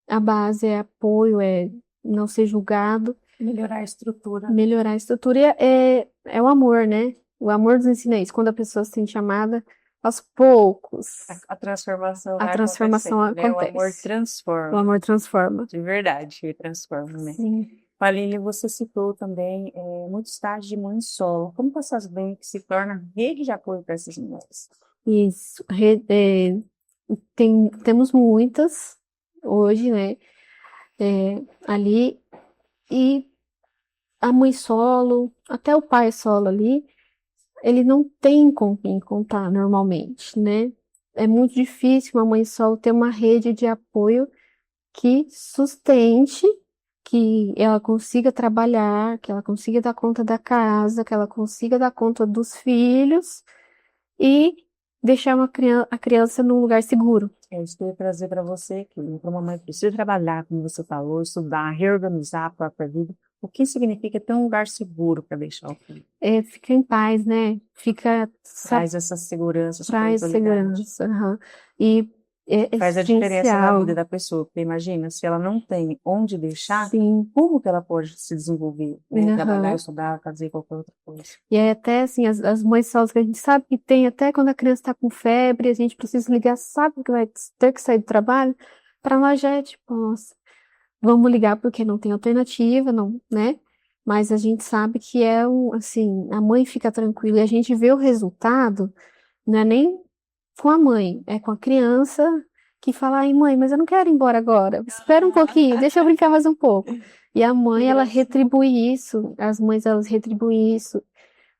a base, é apoio, é não ser julgado, Melhorar a estrutura. melhorar a estrutura e é o amor, né? O amor nos ensina isso. Quando a pessoa se sente amada, aos poucos, A transformação a vai transformação acontecendo, né? O amor acontece. O transforma. amor transforma. De verdade, ele transforma, né? Sim. Aline, você citou também muitos estágios de mãe solo. Como que essas bem que se torna rede de apoio para essas mulheres? Isso. Temos muitas hoje, né? Ali. E a mãe solo, até o pai solo ali, ele não tem com quem contar normalmente, né? É muito difícil uma mãe solo ter uma rede de apoio que sustente, que ela consiga trabalhar, que ela consiga dar conta da casa, que ela consiga dar conta dos filhos e deixar a criança num lugar seguro. É isso que eu ia trazer para você, que para uma mãe que precisa trabalhar, como você falou, estudar, reorganizar a própria vida. O que significa ter um lugar seguro para deixar o filho? Fica em paz, né? Traz essa segurança, essa Traz tranquilidade. segurança. Aham. E é Faz a diferença na vida essencial. da pessoa, porque imagina, se ela não tem onde deixar, Sim. como que ela pode se desenvolver, né? Trabalhar, Aham. estudar, fazer qualquer outra coisa. E aí até assim, as mães solos que a gente sabe que tem, até quando a criança está com febre, a gente precisa ligar, sabe que vai ter que sair do trabalho, para nós já é tipo, nossa, vamos ligar porque não tem alternativa, não, né? Mas a gente sabe que assim, a mãe fica tranquila e a gente vê o resultado, não é nem com a mãe, é com a criança que fala, ai mãe, mas eu não quero ir embora agora, espera um pouquinho, deixa eu brincar mais um pouco. E a mãe, ela retribui isso, as mães, elas retribuem isso,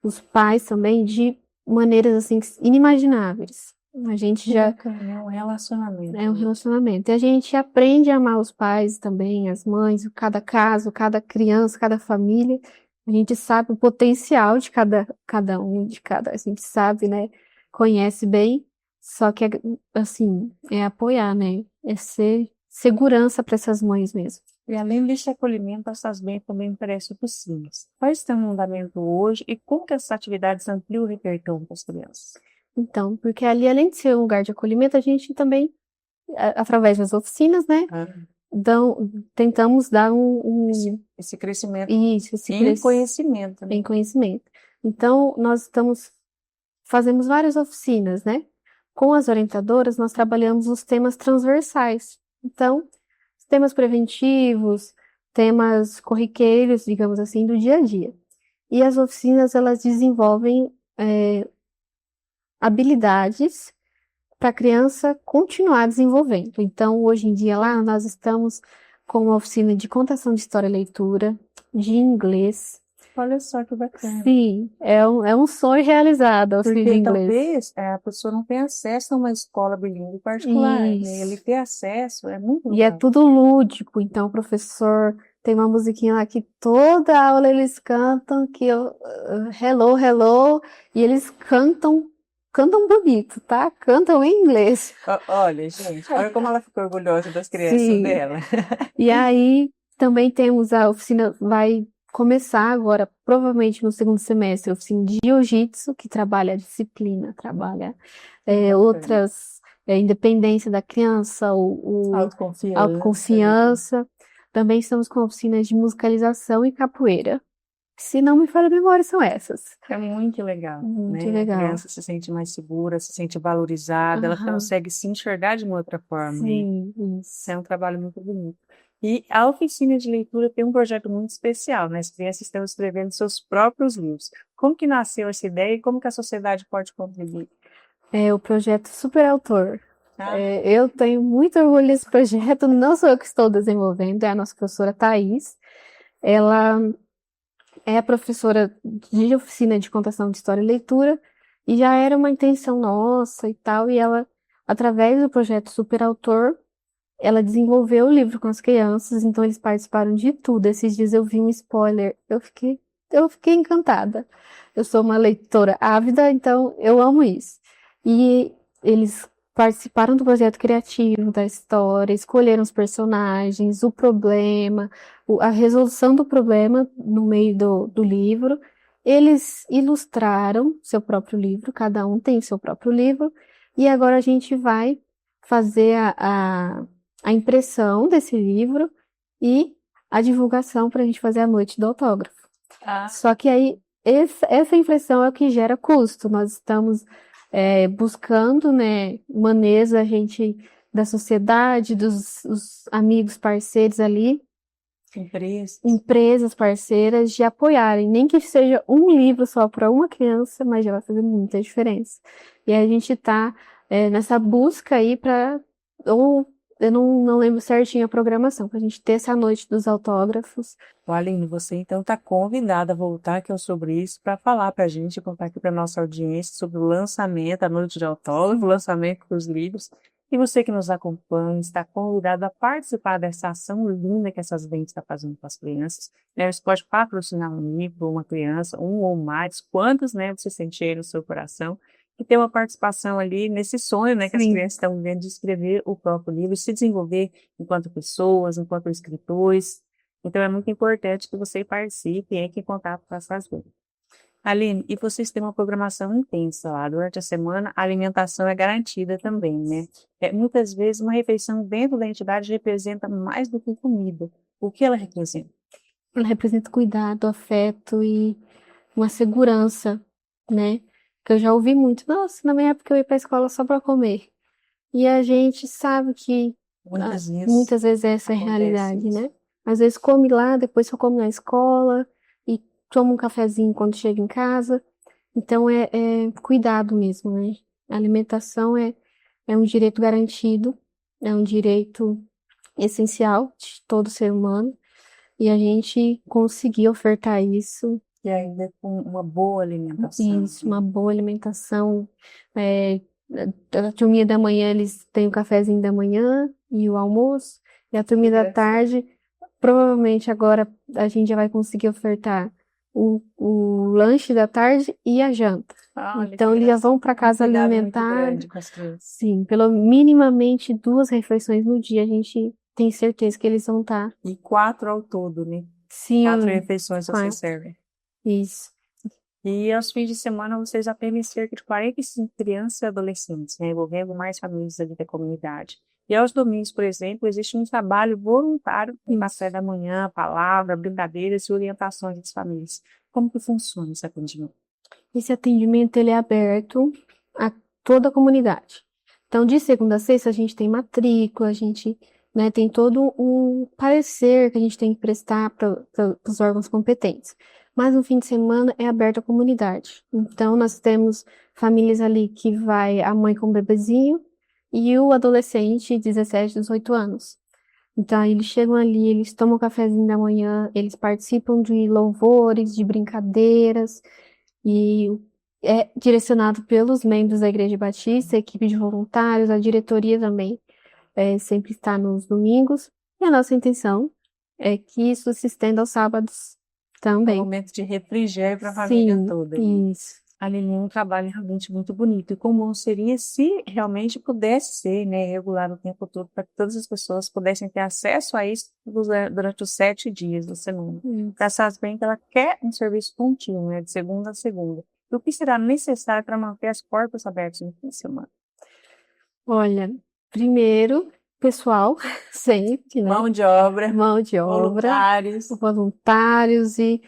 os pais também, de maneiras assim inimagináveis. A gente já É um relacionamento. é um relacionamento. E a gente aprende a amar os pais também, as mães, cada caso, cada criança, cada família. A gente sabe o potencial de cada um, a gente sabe, né? Conhece bem. Só que, assim, é apoiar, né? É ser segurança para essas mães mesmo. E além desse acolhimento, essas bem também me parecem possíveis. Quais têm um fundamento hoje e como que essas atividades ampliam o repertório para as crianças? Então, porque ali, além de ser um lugar de acolhimento, a gente também, através das oficinas, né? Tentamos dar Esse crescimento esse conhecimento, né? em conhecimento. Então, fazemos várias oficinas, né? Com as orientadoras, nós trabalhamos os temas transversais. Então, temas preventivos, temas corriqueiros, digamos assim, do dia a dia. E as oficinas, elas desenvolvem habilidades para a criança continuar desenvolvendo. Então, hoje em dia, lá, nós estamos com uma oficina de contação de história e leitura, de inglês. Olha só que bacana. Sim, é um sonho realizado, a oficina de Porque inglês. talvez a pessoa não tenha acesso a uma escola bilíngue particular, né? Isso. Ele ter acesso é muito E é legal. tudo lúdico, então o professor Tem uma musiquinha lá que toda aula eles cantam, que eu, hello, hello, e eles cantam bonito, tá? Cantam em inglês. Olha, gente, olha como ela ficou orgulhosa das crianças Sim. dela. E aí também temos a oficina, vai começar agora, provavelmente no segundo semestre, a oficina de jiu-jitsu, que trabalha a disciplina, trabalha outras, independência da criança, Autoconfiança. autoconfiança. Também estamos com oficinas de musicalização e capoeira. Se não me falha a memória, são essas. É muito legal, Muito né? legal. A criança se sente mais segura, se sente valorizada, ela Aham. consegue se enxergar de uma outra forma, né? Sim, Isso isso. é um trabalho muito bonito. E a oficina de leitura tem um projeto muito especial, né? As crianças estão escrevendo seus próprios livros. Como que nasceu essa ideia e como que a sociedade pode contribuir? É o projeto Super Autor. Ah, Eu tenho muito orgulho desse projeto, não sou eu que estou desenvolvendo, é a nossa professora Thais. Ela é a professora de oficina de contação de história e leitura, e já era uma intenção nossa e tal, e ela, através do projeto Super Autor, ela desenvolveu o livro com as crianças, então eles participaram de tudo. Esses dias eu vi um spoiler, eu fiquei encantada. Eu sou uma leitora ávida, então eu amo isso. E eles participaram do projeto criativo da história, escolheram os personagens, o problema, a resolução do problema no meio do livro. Eles ilustraram seu próprio livro, cada um tem seu próprio livro, e agora a gente vai fazer a impressão desse livro e a divulgação para a gente fazer a noite do autógrafo. Só que aí, essa impressão é o que gera custo. Nós estamos buscando, né, maneiras da sociedade, os amigos parceiros ali, empresas parceiras, de apoiarem, nem que seja um livro só para uma criança, mas já vai fazer muita diferença. E a gente está nessa busca aí ou eu não lembro certinho a programação, para a gente ter essa noite dos autógrafos. Aline, você então está convidada a voltar aqui sobre isso para falar para a gente, contar aqui para nossa audiência sobre o lançamento, a noite de autógrafo, o lançamento dos livros. E você que nos acompanha está convidado a participar dessa ação linda que essas lentes estão fazendo com as crianças. Você pode patrocinar um livro, uma criança, um ou mais, quantos, né, você sentir no seu coração, e ter uma participação ali nesse sonho, né, que as crianças estão vivendo de escrever o próprio livro, se desenvolver enquanto pessoas, enquanto escritores. Então é muito importante que você participe e entre em contato com essas coisas. Aline, e vocês têm uma programação intensa lá. Durante a semana, a alimentação é garantida também, né? Muitas vezes, uma refeição dentro da entidade representa mais do que comida. O que ela representa? Ela representa cuidado, afeto e uma segurança, né? Que eu já ouvi muito. Nossa, na minha época eu ia para a escola só para comer. E a gente sabe que muitas vezes essa é a realidade, né? Às vezes come lá, depois só come na escola e toma um cafezinho quando chega em casa. Então é cuidado mesmo, né? A alimentação é um direito garantido, é um direito essencial de todo ser humano. E a gente conseguir ofertar isso. E ainda com uma boa alimentação. Isso, uma boa alimentação. A turminha da manhã, eles têm o cafezinho da manhã e o almoço. E a turminha da tarde, provavelmente agora a gente já vai conseguir ofertar o lanche da tarde e a janta. Então eles já vão para casa alimentados. Sim, pelo minimamente 2 refeições no dia, a gente tem certeza que eles vão estar. E 4 ao todo, né? Sim, 4 refeições você serve. Isso. E aos fins de semana vocês atendem cerca de 45 crianças e adolescentes, né, envolvendo mais famílias ali da comunidade. E aos domingos, por exemplo, existe um trabalho voluntário em café da manhã, palavra, brincadeiras e orientações das famílias. Como que funciona esse atendimento? Esse atendimento ele é aberto a toda a comunidade. Então, de segunda a sexta, a gente tem matrícula, a gente, né, tem todo um parecer que a gente tem que prestar para os órgãos competentes. Mas no fim de semana é aberto à comunidade. Então, nós temos famílias ali que vai a mãe com o bebezinho e o adolescente, 17, 18 anos. Então, eles chegam ali, eles tomam o cafezinho da manhã, eles participam de louvores, de brincadeiras, e é direcionado pelos membros da Igreja Batista, a equipe de voluntários, a diretoria também sempre está nos domingos. E a nossa intenção é que isso se estenda aos sábados Um também. momento de refrigério para a família Sim, toda. isso. Aline, um trabalho realmente muito bonito. E como seria se realmente pudesse ser, né, regular o tempo todo, para que todas as pessoas pudessem ter acesso a isso durante os 7 dias da semana. A Sasbem, ela quer um serviço contínuo, né, de segunda a segunda. E o que será necessário para manter as portas abertas no fim de semana? Olha, primeiro, pessoal, sempre, né? Mão de obra, Mão de obra, voluntários. e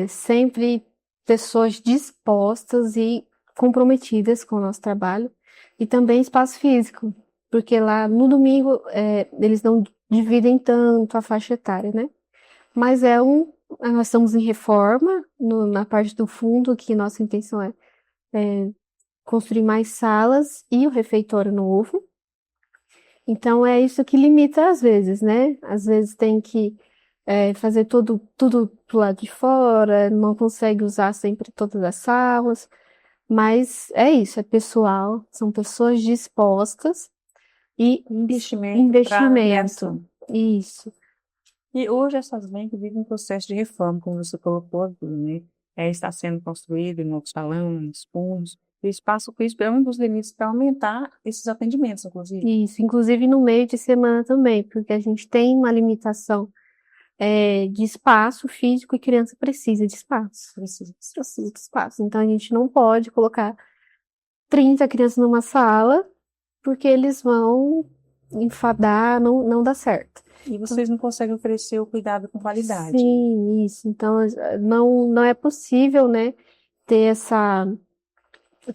sempre pessoas dispostas e comprometidas com o nosso trabalho. E também espaço físico, porque lá no domingo eles não dividem tanto a faixa etária, né? Mas nós estamos em reforma na parte do fundo, que nossa intenção é construir mais salas e o refeitório novo. Então é isso que limita às vezes, né? Às vezes tem que fazer tudo pro lado de fora, não consegue usar sempre todas as salas, mas é isso, é pessoal, são pessoas dispostas e Investimento para ampliação. Isso. E hoje essas bancas vivem um processo de reforma, como você colocou, né? Está sendo construído novos salões, fundos. O espaço físico é um dos limites para aumentar esses atendimentos, inclusive. Isso, inclusive no meio de semana também, porque a gente tem uma limitação de espaço físico e criança precisa de espaço. Precisa de espaço. Então a gente não pode colocar 30 crianças numa sala, porque eles vão enfadar, não dá certo. E vocês não conseguem oferecer o cuidado com qualidade. Sim, isso. Então não é possível, né, ter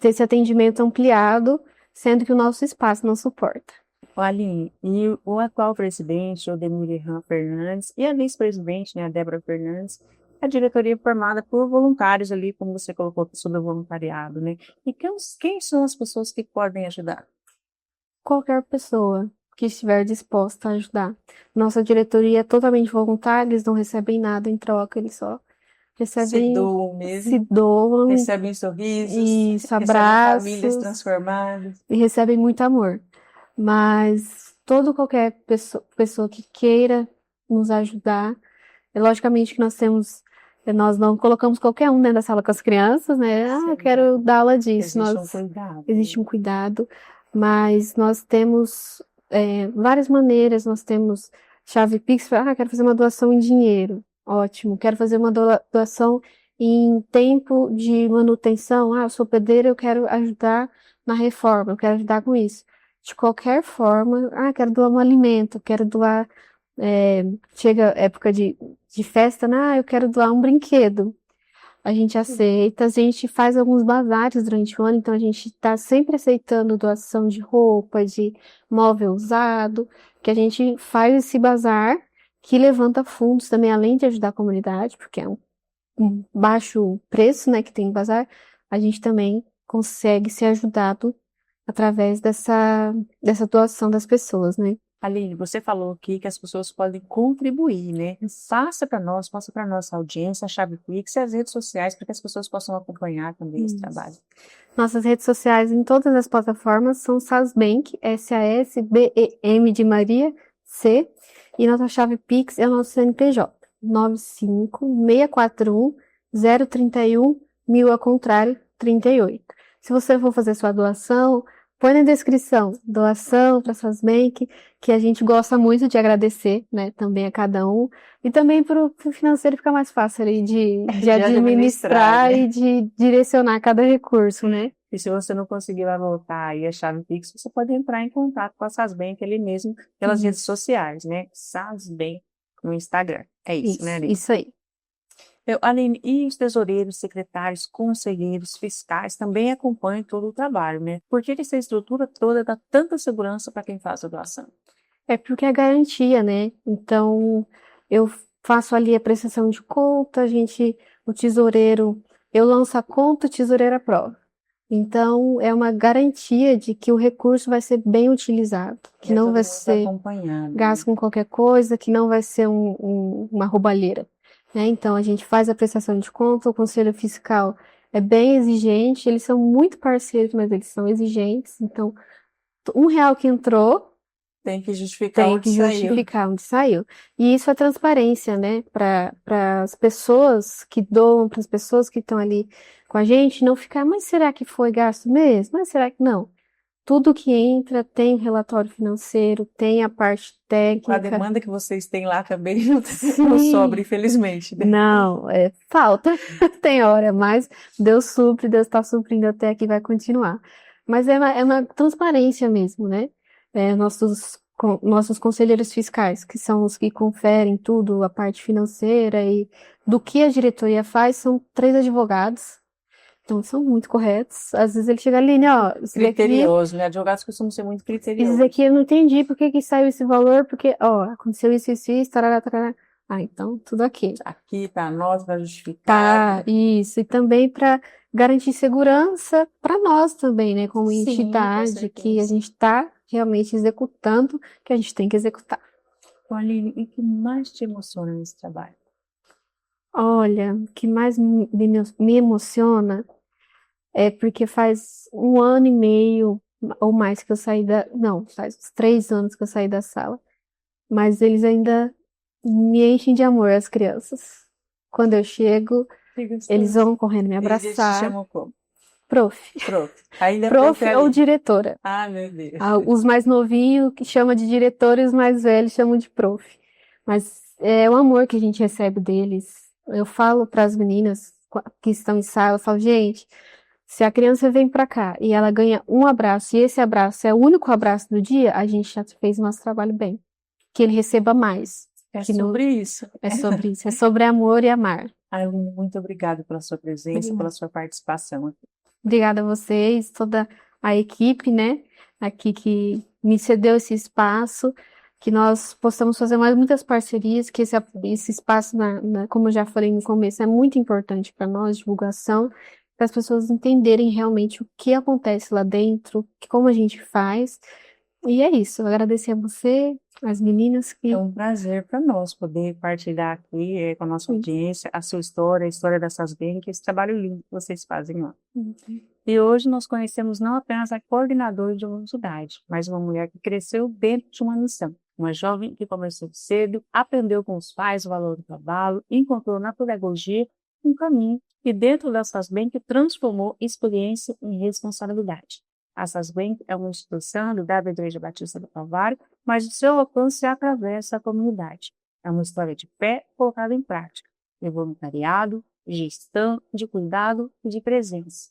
esse atendimento ampliado, sendo que o nosso espaço não suporta. Aline, e o atual presidente, o Odemir Ram Fernandes, e a vice-presidente, né, a Débora Fernandes, a diretoria é formada por voluntários ali, como você colocou, sobre o voluntariado, né? E quem são as pessoas que podem ajudar? Qualquer pessoa que estiver disposta a ajudar. Nossa diretoria é totalmente voluntária, eles não recebem nada em troca, eles só recebem... Se doam mesmo. Se doam. Recebem sorrisos. Isso, abraços. Recebem famílias transformadas. E recebem muito amor. Mas qualquer pessoa que queira nos ajudar, logicamente que nós não colocamos qualquer um dentro da sala com as crianças, né? Eu quero dar aula disso. Existe um cuidado, mas nós temos várias maneiras, nós temos chave Pix, quero fazer uma doação em dinheiro, ótimo, quero fazer uma doação em tempo de manutenção, eu sou pedreira, eu quero ajudar na reforma, eu quero ajudar com isso. De qualquer forma, quero doar um alimento, quero doar, chega época de festa, né? Eu quero doar um brinquedo. A gente aceita, a gente faz alguns bazares durante o ano, então a gente está sempre aceitando doação de roupa, de móvel usado, que a gente faz esse bazar que levanta fundos também, além de ajudar a comunidade, porque é um baixo preço, né, que tem bazar, a gente também consegue ser ajudado através dessa doação das pessoas, né? Aline, você falou aqui que as pessoas podem contribuir, né? Passa para nossa audiência a chave Pix e as redes sociais para que as pessoas possam acompanhar também esse trabalho. Nossas redes sociais em todas as plataformas são Sasbank, SASBEM de Maria, C, e nossa chave Pix é o nosso CNPJ, 95641-031, 1000 ao contrário, 38. Se você for fazer sua doação, põe na descrição, doação para Sasbank, que a gente gosta muito de agradecer, né, também a cada um, e também para o financeiro ficar mais fácil ali de administrar, né? E de direcionar cada recurso, né? E se você não conseguir anotar aí a chave Pix, você pode entrar em contato com a Sasbank ali mesmo pelas redes sociais, né? Sasbank no Instagram. É isso, né, Aline? Isso aí. Aline, e os tesoureiros, secretários, conselheiros, fiscais também acompanham todo o trabalho, né? Por que essa estrutura toda dá tanta segurança para quem faz a doação? É porque é garantia, né? Então, eu faço ali a prestação de conta, o tesoureiro, eu lanço a conta, o tesoureiro aprova. Então, é uma garantia de que o recurso vai ser bem utilizado, que não vai ser gasto com qualquer coisa, que não vai ser uma roubalheira. Né? Então, a gente faz a prestação de conta, o Conselho Fiscal é bem exigente, eles são muito parceiros, mas eles são exigentes. Então, R$1 que entrou, Tem que justificar Tem onde que saiu. justificar onde saiu. E isso é transparência, né? Para as pessoas que doam, para as pessoas que estão ali com a gente, não ficar, mas será que foi gasto mesmo? Mas será que não? Tudo que entra tem relatório financeiro, tem a parte Com a técnica. demanda que vocês têm lá também não Sim. sobra, infelizmente, né? Não, falta, tem hora, mas Deus supre, Deus está suprindo até aqui, vai continuar. Mas é uma transparência mesmo, né? Nossos conselheiros fiscais, que são os que conferem tudo, a parte financeira e do que a diretoria faz, são 3 advogados. Então, são muito corretos. Às vezes ele chega ali, né, ó, isso daqui, Criterioso, né? Advogados costumam ser muito isso criteriosos. daqui eu não entendi, por que que saiu esse valor, porque, ó, aconteceu isso, tarará, tarará. Ah, então, tudo aqui. Aqui tá a nota, tá justificado. Tá, isso. E também para garantir segurança para nós também, né, como Sim, com entidade, que a certeza. gente está realmente executando o que a gente tem que executar. Então, Aline, e o que mais te emociona nesse trabalho? Olha, o que mais me emociona é porque faz 1 ano e meio ou mais que eu saí não, faz uns 3 anos que eu saí da sala. Mas eles ainda me enchem de amor, as crianças. Quando eu chego, eles vão correndo me Eles te abraçar. chamam como? Prof. Prof. Ainda Prof é ou Aline. diretora. Ah, meu Deus. Os mais novinhos que chama de diretor e os mais velhos chamam de prof. Mas é o amor que a gente recebe deles. Eu falo para as meninas que estão em sala, eu falo, gente, se a criança vem para cá e ela ganha um abraço e esse abraço é o único abraço do dia, a gente já fez o nosso trabalho bem. Que ele receba mais. É Que não- sobre isso. É sobre isso. É sobre amor e amar. Ai, muito obrigada pela sua presença, Obrigada. pela sua participação aqui. Obrigada a vocês, toda a equipe, né, aqui que me cedeu esse espaço, que nós possamos fazer mais muitas parcerias, que esse espaço, como eu já falei no começo, é muito importante para nós, divulgação, para as pessoas entenderem realmente o que acontece lá dentro, como a gente faz. E é isso, eu agradecer a você, as meninas que É um prazer para nós poder partilhar aqui com a nossa Sim. audiência a sua história, a história dessas bem, que esse trabalho lindo que vocês fazem lá. E hoje nós conhecemos não apenas a coordenadora de uma entidade, mas uma mulher que cresceu dentro de uma missão. Uma jovem que começou cedo, aprendeu com os pais o valor do trabalho, encontrou na pedagogia um caminho e dentro da SASBEM que transformou experiência em responsabilidade. A SASBEM é uma instituição da Igreja Batista do Calvário, mas o seu alcance atravessa a comunidade. É uma história de fé colocada em prática, de voluntariado, de gestão, de cuidado e de presença.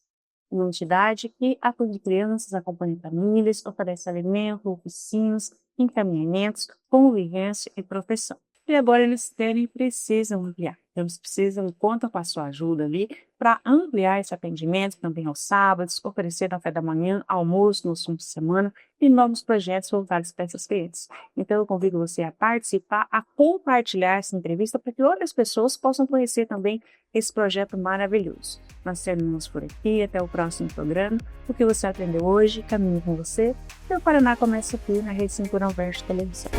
Uma entidade que acolhe crianças, acompanha famílias, oferece alimento, oficinas, encaminhamentos, convivência e proteção. E agora eles querem e precisam ampliar. Eles precisam e contam com a sua ajuda ali para ampliar esse atendimento também aos sábados, oferecer café da manhã, almoço nos fins de semana e novos projetos voltados para essas clientes. Então eu convido você a participar, a compartilhar essa entrevista para que outras pessoas possam conhecer também esse projeto maravilhoso. Nós terminamos por aqui, até o próximo programa. O que você aprendeu hoje, caminho com você. E o Paraná começa aqui na Rede Cinturão Verde Televisão.